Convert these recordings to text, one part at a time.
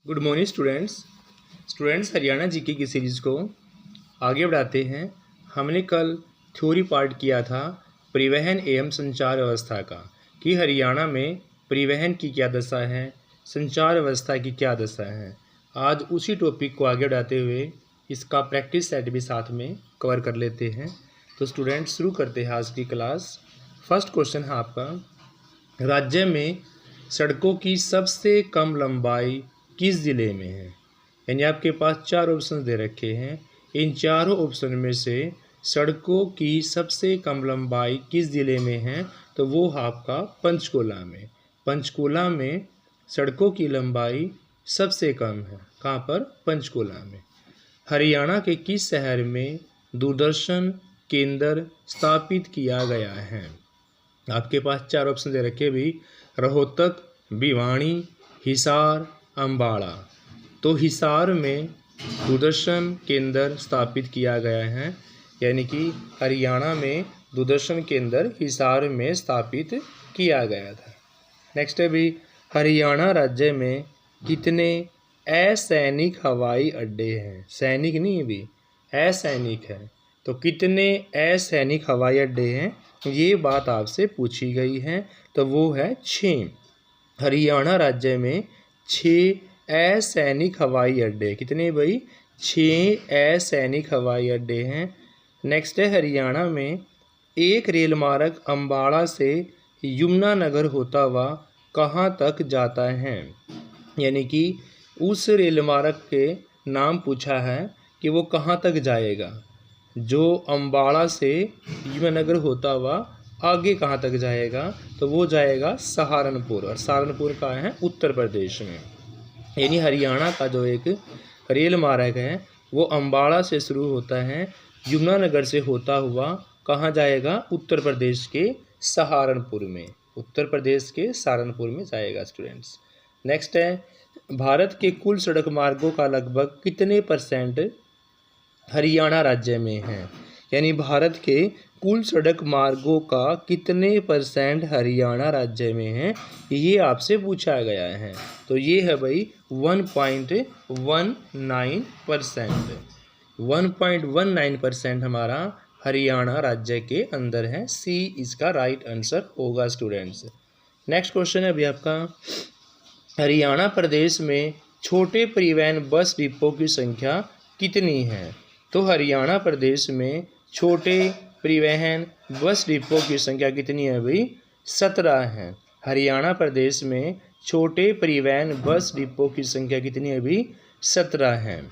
Good morning students Haryana GK की series को आगे बढ़ाते हैं। हमने कल थ्योरी पार्ट किया था परिवहन एवं संचार व्यवस्था का कि हरियाणा में परिवहन की क्या दशा है, संचार व्यवस्था की क्या दशा है। आज उसी टॉपिक को आगे बढ़ाते हुए इसका प्रैक्टिस सेट भी साथ में कवर कर लेते हैं। तो स्टूडेंट्स शुरू करते हैं आज की क्लास। फर्स्ट क्वेश्चन है आपका, राज्य में सड़कों की सबसे कम लंबाई किस ज़िले में है। यानी आपके पास चार ऑप्शन दे रखे हैं। इन चारों ऑप्शन में से सड़कों की सबसे कम लंबाई किस ज़िले में है, तो वो आपका पंचकुला में। पंचकुला में सड़कों की लंबाई सबसे कम है। कहाँ पर? पंचकुला में। हरियाणा के किस शहर में दूरदर्शन केंद्र स्थापित किया गया है। आपके पास चार ऑप्शन दे रखे भी, रोहतक, भिवानी, हिसार, अम्बाड़ा। तो हिसार में दूरदर्शन केंद्र स्थापित किया गया है, यानी कि हरियाणा में दूरदर्शन केंद्र हिसार में स्थापित किया गया था। नेक्स्ट है भी, हरियाणा राज्य में कितने असैनिक हवाई अड्डे हैं। सैनिक नहीं भी, असैनिक है। तो कितने असैनिक हवाई अड्डे हैं, ये बात आपसे पूछी गई है। तो वो है 6। हरियाणा राज्य में 6 असैनिक हवाई अड्डे। कितने भाई? 6 असैनिक हवाई अड्डे हैं। नेक्स्ट है, हरियाणा में एक रेल मार्ग अम्बाड़ा से यमुनानगर होता हुआ कहाँ तक जाता है। यानी कि उस रेल मार्ग के नाम पूछा है कि वो कहाँ तक जाएगा। जो अम्बाड़ा से यमुनानगर होता हुआ आगे कहाँ तक जाएगा, तो वो जाएगा सहारनपुर। और सहारनपुर का है उत्तर प्रदेश में। यानी हरियाणा का जो एक रेल मार्ग है वो अम्बाड़ा से शुरू होता है, यमुनानगर से होता हुआ कहाँ जाएगा? उत्तर प्रदेश के सहारनपुर में। उत्तर प्रदेश के सहारनपुर में जाएगा स्टूडेंट्स। नेक्स्ट है, भारत के कुल सड़क मार्गों का लगभग कितने % हरियाणा राज्य में है। यानी भारत के कुल सड़क मार्गों का कितने % हरियाणा राज्य में है, ये आपसे पूछा गया है। तो ये है भाई 1.19%। 1.19% हमारा हरियाणा राज्य के अंदर है। सी इसका राइट आंसर होगा स्टूडेंट्स। नेक्स्ट क्वेश्चन है अभी आपका, हरियाणा प्रदेश में छोटे परिवहन बस डिपो की संख्या कितनी है। तो हरियाणा प्रदेश में छोटे परिवहन बस डिपो की संख्या कितनी है भाई? 17 है। हरियाणा प्रदेश में छोटे परिवहन बस डिपो की संख्या कितनी है भाई? 17 है।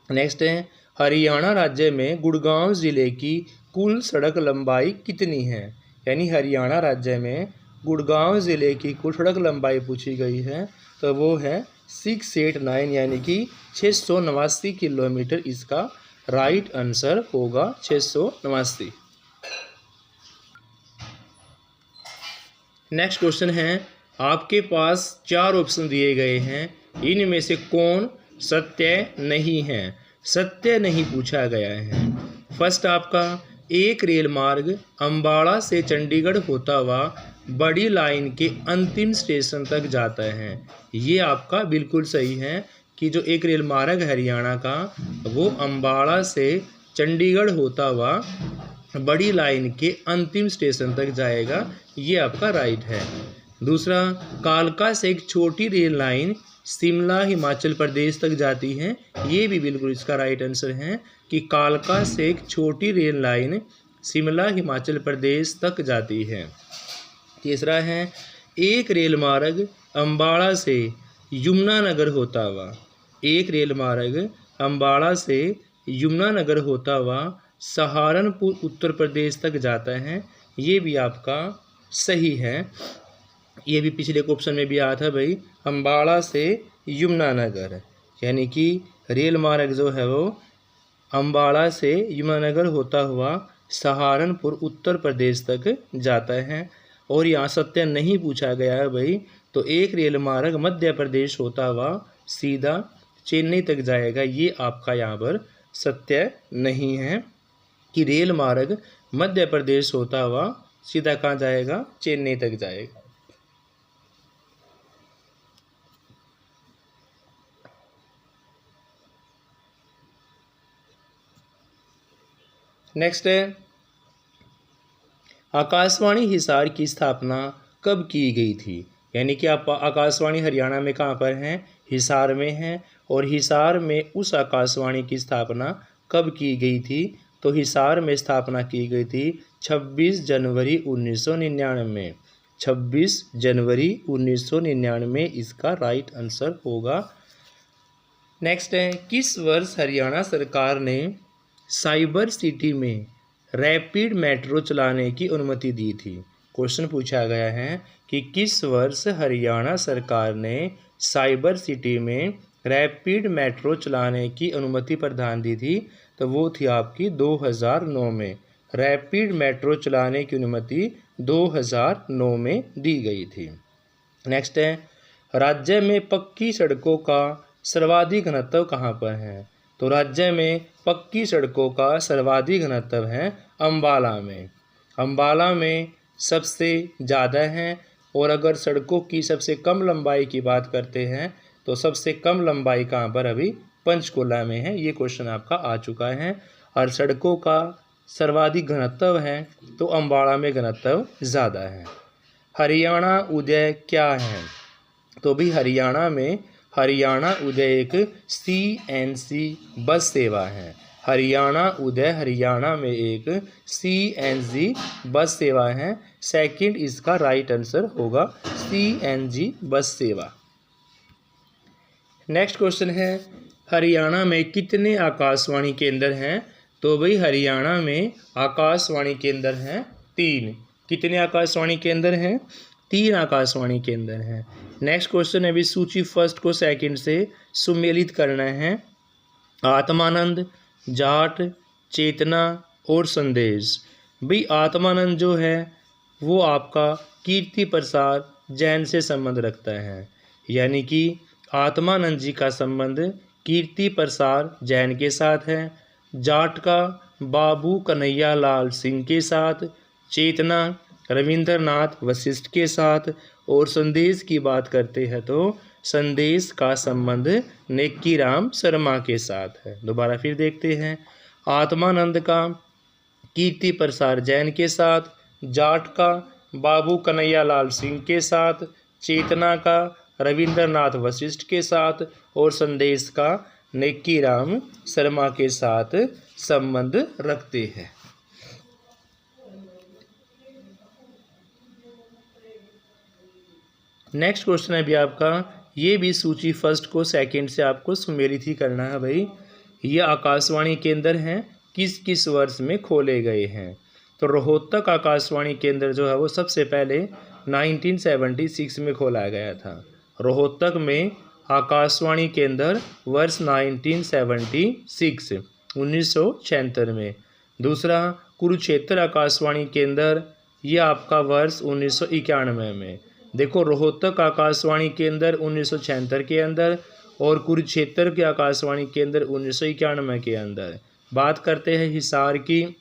नेक्स्ट है, हरियाणा राज्य में गुड़गांव ज़िले की कुल सड़क लंबाई कितनी है। यानी हरियाणा राज्य में गुड़गांव ज़िले की कुल सड़क लंबाई पूछी गई है। तो वो है 689, यानी कि 689 किलोमीटर इसका राइट आंसर होगा। 689। नेक्स्ट क्वेश्चन है, आपके पास चार ऑप्शन दिए गए हैं, इनमें से कौन सत्य नहीं है। सत्य नहीं पूछा गया है। फर्स्ट आपका, एक रेल मार्ग अम्बाड़ा से चंडीगढ़ होता हुआ बड़ी लाइन के अंतिम स्टेशन तक जाता है। ये आपका बिल्कुल सही है कि जो एक रेल मार्ग हरियाणा का वो अम्बाड़ा से चंडीगढ़ होता हुआ बड़ी लाइन के अंतिम स्टेशन तक जाएगा। ये आपका राइट है। दूसरा, कालका से एक छोटी रेल लाइन शिमला हिमाचल प्रदेश तक जाती है। ये भी बिल्कुल इसका राइट आंसर है कि कालका से एक छोटी रेल लाइन शिमला हिमाचल प्रदेश तक जाती है। तीसरा है, एक रेल मार्ग अम्बाड़ा से यमुनानगर होता हुआ, एक रेल मार्ग अम्बाड़ा से यमुनानगर होता हुआ सहारनपुर उत्तर प्रदेश तक जाता है। ये भी आपका सही है। ये भी पिछले ऑप्शन में भी आया था भाई, अम्बाड़ा से यमुनानगर, यानी कि रेल मार्ग जो है वो अम्बाड़ा से यमुनानगर होता हुआ सहारनपुर उत्तर प्रदेश तक जाता है। और यहाँ सत्य नहीं पूछा गया है भाई, तो एक रेल मार्ग मध्य प्रदेश होता हुआ सीधा चेन्नई तक जाएगा। ये आपका यहाँ पर सत्य नहीं है कि रेल मार्ग मध्य प्रदेश होता हुआ सीधा कहाँ जाएगा? चेन्नई तक जाएगा। नेक्स्ट है, आकाशवाणी हिसार की स्थापना कब की गई थी? यानी कि आप आकाशवाणी हरियाणा में कहाँ पर हैं? हिसार में हैं। और हिसार में उस आकाशवाणी की स्थापना कब की गई थी? तो हिसार में स्थापना की गई थी 26 जनवरी 1999। 26 जनवरी 1999 इसका राइट आंसर होगा। नेक्स्ट है, किस वर्ष हरियाणा सरकार ने साइबर सिटी में रैपिड मेट्रो चलाने की अनुमति दी थी? क्वेश्चन पूछा गया है कि किस वर्ष हरियाणा सरकार ने साइबर सिटी में रैपिड मेट्रो चलाने की अनुमति प्रदान दी थी? तो वो थी आपकी 2009 में। रैपिड मेट्रो चलाने की अनुमति 2009 में दी गई थी। नेक्स्ट है, राज्य में पक्की सड़कों का सर्वाधिक घनत्व कहाँ पर है? तो राज्य में पक्की सड़कों का सर्वाधिक घनत्व है अम्बाला में। अम्बाला में सबसे ज़्यादा है। और अगर सड़कों की सबसे कम लंबाई की बात करते हैं तो सबसे कम लंबाई कहाँ पर? अभी पंचकुला में है। ये क्वेश्चन आपका आ चुका है। और सड़कों का सर्वाधिक घनत्व है तो अम्बाला में घनत्व ज़्यादा है। हरियाणा उदय क्या है? तो भी हरियाणा में हरियाणा उदय एक CNC बस सेवा है। हरियाणा उदय हरियाणा में एक CNG बस सेवा है। सेकंड इसका राइट आंसर होगा CNG बस सेवा। नेक्स्ट क्वेश्चन है, हरियाणा में कितने आकाशवाणी केंद्र हैं? तो भाई हरियाणा में आकाशवाणी केंद्र हैं 3। कितने आकाशवाणी केंद्र हैं? 3 आकाशवाणी केंद्र हैं। नेक्स्ट क्वेश्चन है, अभी सूची फर्स्ट को सेकंड से सुमेलित करना है। आत्मानंद, जाट, चेतना और संदेश। भाई आत्मानंद जो है वो आपका कीर्ति प्रसाद जैन से संबंध रखता है। यानी कि आत्मानंद जी का संबंध कीर्ति प्रसाद जैन के साथ है। जाट का बाबू कन्हैया लाल सिंह के साथ। चेतना रविंद्रनाथ वशिष्ठ के साथ। और संदेश की बात करते हैं तो संदेश का संबंध नेक्कीराम शर्मा के साथ है। दोबारा फिर देखते हैं, आत्मानंद का कीर्ति प्रसाद जैन के साथ, जाट का बाबू कन्हैया लाल सिंह के साथ, चेतना का रविंद्रनाथ वशिष्ठ के साथ और संदेश का नेक्कीराम शर्मा के साथ संबंध रखते हैं। नेक्स्ट क्वेश्चन है भी आपका, ये भी सूची फर्स्ट को सेकंड से आपको सुमेलित ही करना है भाई। ये आकाशवाणी केंद्र हैं किस किस वर्ष में खोले गए हैं? तो रोहतक आकाशवाणी केंद्र जो है वो सबसे पहले 1976 में खोला गया था। रोहतक में आकाशवाणी केंद्र वर्ष 1976 में। दूसरा कुरुक्षेत्र आकाशवाणी केंद्र, ये आपका वर्ष 1991 में। देखो रोहतक आकाशवाणी केंद्र 1976 के अंदर और कुरुक्षेत्र के आकाशवाणी केंद्र 1991 के अंदर। बात करते हैं हिसार की।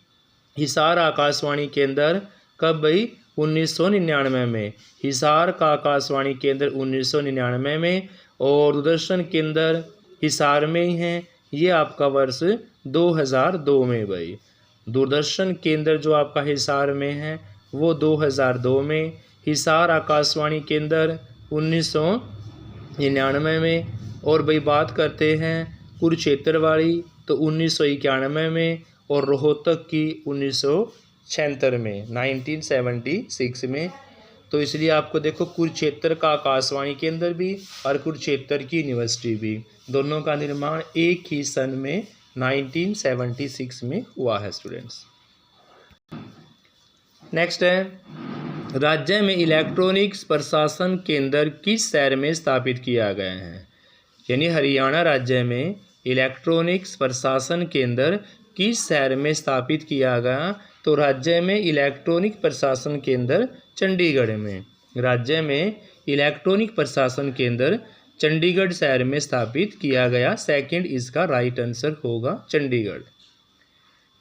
हिसार आकाशवाणी केंद्र कब भाई? 1999 में। हिसार का आकाशवाणी केंद्र 1999 में और दूरदर्शन केंद्र हिसार में ही हैं। ये आपका वर्ष 2002 में भाई। दूरदर्शन केंद्र जो आपका हिसार में है वो 2002 में। हिसार आकाशवाणी केंद्र 1999 में। और भाई बात करते हैं कुरुक्षेत्र वाली तो 1991 में और रोहतक की 1976 में 1976 में। तो इसलिए आपको देखो कुरुक्षेत्र का आकाशवाणी केंद्र भी और कुरुक्षेत्र की यूनिवर्सिटी भी, दोनों का निर्माण एक ही सन में 1976 में हुआ है स्टूडेंट्स। नेक्स्ट है, राज्य में इलेक्ट्रॉनिक्स प्रशासन केंद्र किस शहर में स्थापित किया गया है? यानी हरियाणा राज्य में इलेक्ट्रॉनिक्स प्रशासन केंद्र किस शहर में स्थापित किया गया? तो राज्य में इलेक्ट्रॉनिक प्रशासन केंद्र चंडीगढ़ में। राज्य में इलेक्ट्रॉनिक प्रशासन केंद्र चंडीगढ़ शहर में स्थापित किया गया। सेकंड इसका राइट आंसर होगा चंडीगढ़।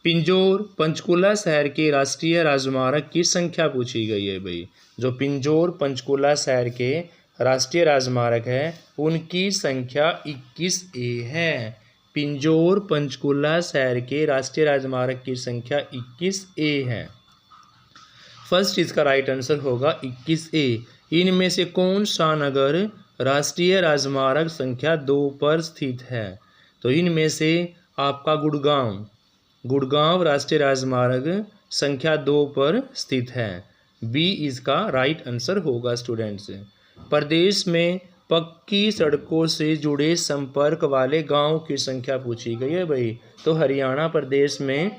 पिंजौर पंचकुला शहर के राष्ट्रीय राजमार्ग की संख्या पूछी गई है भाई। जो पिंजौर पंचकुला शहर के राष्ट्रीय राजमार्ग है उनकी संख्या 21A है। पिंजौर पंचकुला शहर के राष्ट्रीय राजमार्ग की संख्या 21A है। फर्स्ट इसका राइट आंसर होगा 21A। इनमें से कौन सा नगर राष्ट्रीय राजमार्ग संख्या 2 पर स्थित है? तो इनमें से आपका गुड़गांव राष्ट्रीय राजमार्ग संख्या 2 पर स्थित है। बी इसका राइट आंसर होगा स्टूडेंट्स। प्रदेश में पक्की सड़कों से जुड़े संपर्क वाले गांव की संख्या पूछी गई है भाई। तो हरियाणा प्रदेश में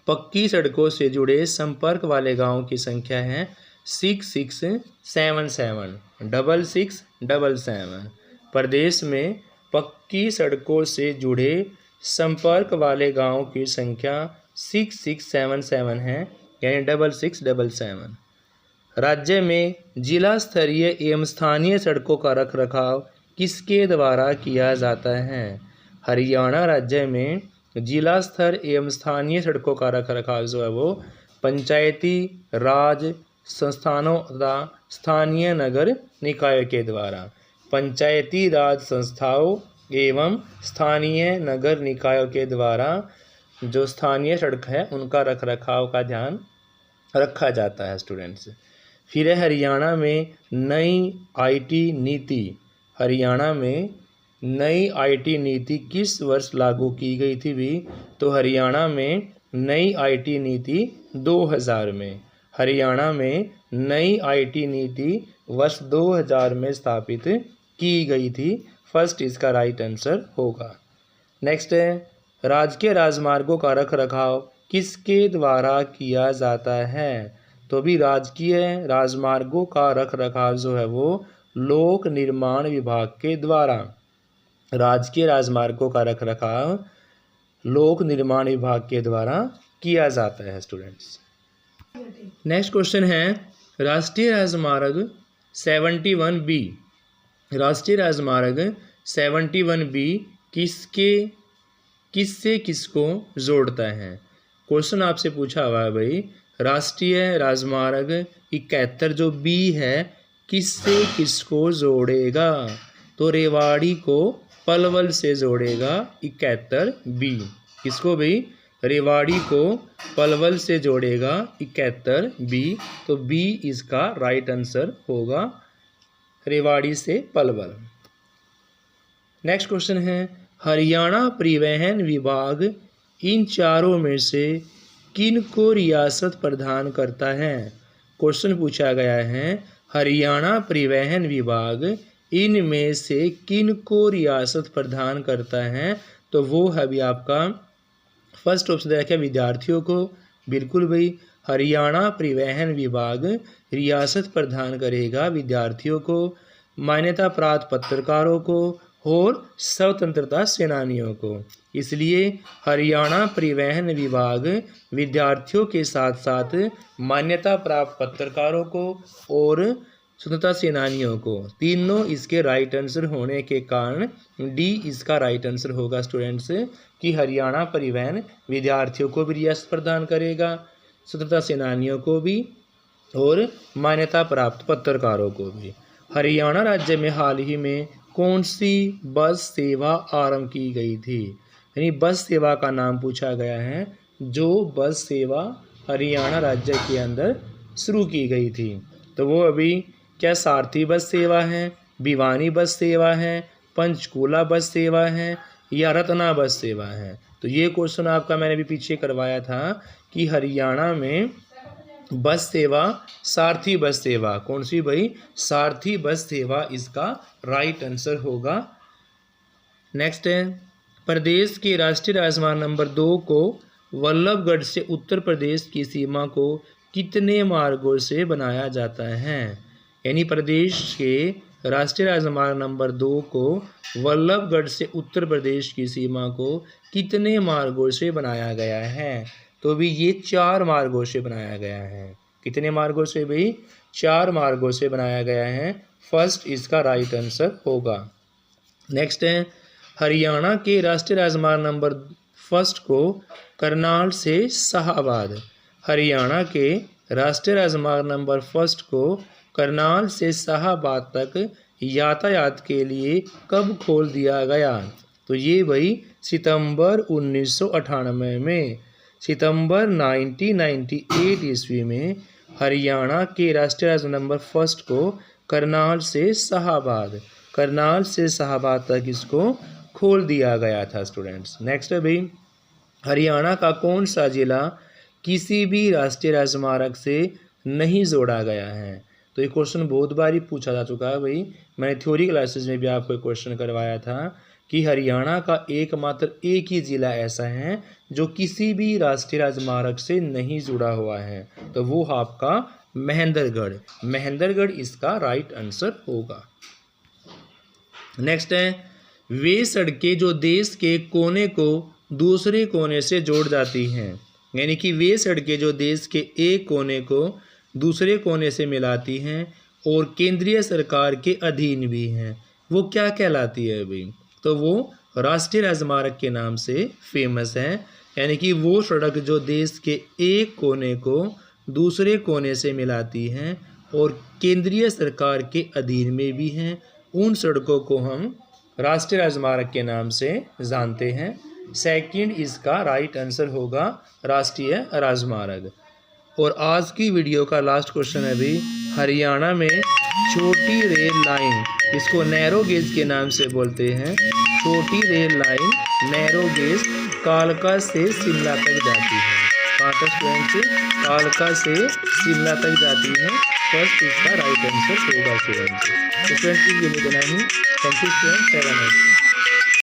पक्की सड़कों से जुड़े संपर्क वाले गांव की संख्या है 6677 6677। प्रदेश में पक्की सड़कों से जुड़े संपर्क वाले गांव की संख्या 6677 है, यानी 6677। राज्य में जिला स्तरीय एवं स्थानीय सड़कों का रखरखाव किसके द्वारा किया जाता है? हरियाणा राज्य में जिला स्तर एवं स्थानीय सड़कों का रखरखाव जो है वो पंचायती राज संस्थानों तथा स्थानीय नगर निकायों के द्वारा, पंचायती राज संस्थाओं एवं स्थानीय नगर निकायों के द्वारा जो स्थानीय सड़क है उनका रखरखाव का ध्यान रखा जाता है स्टूडेंट्स। फिर है हरियाणा में नई आईटी नीति। हरियाणा में नई आईटी नीति किस वर्ष लागू की गई थी भी? तो हरियाणा में नई आईटी नीति 2000 में, हरियाणा में नई आईटी नीति वर्ष 2000 में स्थापित की गई थी। फर्स्ट इसका राइट आंसर होगा। नेक्स्ट है राजकीय राजमार्गों का रखरखाव किसके द्वारा किया जाता है? तो भी राजकीय राजमार्गों का रखरखाव जो है वो लोक निर्माण विभाग के द्वारा, राजकीय राजमार्गों का रखरखाव लोक निर्माण विभाग के द्वारा किया जाता है स्टूडेंट्स। नेक्स्ट क्वेश्चन है राष्ट्रीय राजमार्ग 71B, राष्ट्रीय राजमार्ग 71B किससे किसको जोड़ता है? क्वेश्चन आपसे पूछा हुआ है भाई, राष्ट्रीय राजमार्ग 71 जो बी है किससे किसको जोड़ेगा? तो रेवाड़ी को पलवल से जोड़ेगा 71B। किसको भाई? रेवाड़ी को पलवल से जोड़ेगा 71B। तो बी इसका राइट आंसर होगा, रेवाड़ी से पलवल। नेक्स्ट क्वेश्चन है हरियाणा परिवहन विभाग इन चारों में से किन को रियासत प्रदान करता है? क्वेश्चन पूछा गया है हरियाणा परिवहन विभाग इनमें से किन को रियासत प्रदान करता है? तो वो है भी आपका फर्स्ट ऑप्शन देखा विद्यार्थियों को। बिल्कुल भाई, हरियाणा परिवहन विभाग रियासत प्रदान करेगा विद्यार्थियों को, मान्यता प्राप्त पत्रकारों को और स्वतंत्रता सेनानियों को। इसलिए हरियाणा परिवहन विभाग विद्यार्थियों के साथ साथ मान्यता प्राप्त पत्रकारों को और स्वतंत्रता सेनानियों को, तीनों इसके राइट आंसर होने के कारण डी इसका राइट आंसर होगा स्टूडेंट्स, कि हरियाणा परिवहन विद्यार्थियों को भी रियासत प्रदान करेगा, स्वतंत्रता सेनानियों को भी और मान्यता प्राप्त पत्रकारों को भी। हरियाणा राज्य में हाल ही में कौन सी बस सेवा आरंभ की गई थी? यानी बस सेवा का नाम पूछा गया है, जो बस सेवा हरियाणा राज्य के अंदर शुरू की गई थी। तो वो अभी क्या सारथी बस सेवा है, भिवानी बस सेवा है, पंचकूला बस सेवा है या रत्ना बस सेवा है? तो ये क्वेश्चन आपका मैंने भी पीछे करवाया था कि हरियाणा में बस सेवा सारथी बस सेवा कौन सी भाई? सारथी बस सेवा इसका राइट आंसर होगा। नेक्स्ट है प्रदेश के राष्ट्रीय राजमार्ग नंबर 2 को वल्लभगढ़ से उत्तर प्रदेश की सीमा को कितने मार्गों से बनाया जाता है? यानी प्रदेश के राष्ट्रीय राजमार्ग नंबर 2 को वल्लभगढ़ से उत्तर प्रदेश की सीमा को कितने मार्गों से बनाया गया है? तो भी ये 4 मार्गों से बनाया गया है। कितने मार्गों से भाई? 4 मार्गों से बनाया गया है। फर्स्ट इसका राइट आंसर होगा। नेक्स्ट है हरियाणा के राष्ट्रीय राजमार्ग नंबर 1 को करनाल से शाहबाद, हरियाणा के राष्ट्रीय राजमार्ग नंबर 1 को करनाल से शाहबाद तक यातायात के लिए कब खोल दिया गया? तो ये भाई सितंबर 1998 में, सितंबर 1998 ईस्वी में हरियाणा के राष्ट्रीय राजमार्ग नंबर 1 को करनाल से शाहाबाद तक इसको खोल दिया गया था स्टूडेंट्स। नेक्स्ट है भाई, हरियाणा का कौन सा जिला किसी भी राष्ट्रीय राजमार्ग से नहीं जोड़ा गया है? तो ये क्वेश्चन बहुत बार ही पूछा जा चुका है भाई, मैंने थ्योरी क्लासेस में भी आपको क्वेश्चन करवाया था कि हरियाणा का एकमात्र एक ही जिला ऐसा है जो किसी भी राष्ट्रीय राजमार्ग से नहीं जुड़ा हुआ है, तो वो आपका महेंद्रगढ़ इसका राइट आंसर होगा। नेक्स्ट है, वे सड़कें जो देश के कोने को दूसरे कोने से जोड़ जाती हैं, यानी कि वे सड़कें जो देश के एक कोने को दूसरे कोने से मिलाती हैं और केंद्रीय सरकार के अधीन भी हैं, वो क्या कहलाती है भाई? तो वो राष्ट्रीय राजमार्ग के नाम से फेमस है, यानी कि वो सड़क जो देश के एक कोने को दूसरे कोने से मिलाती हैं और केंद्रीय सरकार के अधीन में भी हैं, उन सड़कों को हम राष्ट्रीय राजमार्ग के नाम से जानते हैं। सेकंड इसका राइट आंसर होगा राष्ट्रीय राजमार्ग। और आज की वीडियो का लास्ट क्वेश्चन है भी, हरियाणा में छोटी रेल लाइन, इसको नैरो गेज के नाम से बोलते हैं, छोटी रेल लाइन नैरो गेज कालका से शिमला तक जाती है। कालका से शिमला तक जाती है, फर्स्ट इसका राइट आंसर होगा स्टूडेंट। तो फ्रेंड्स, ये वीडियो बनाई। Thank you student, have a nice day.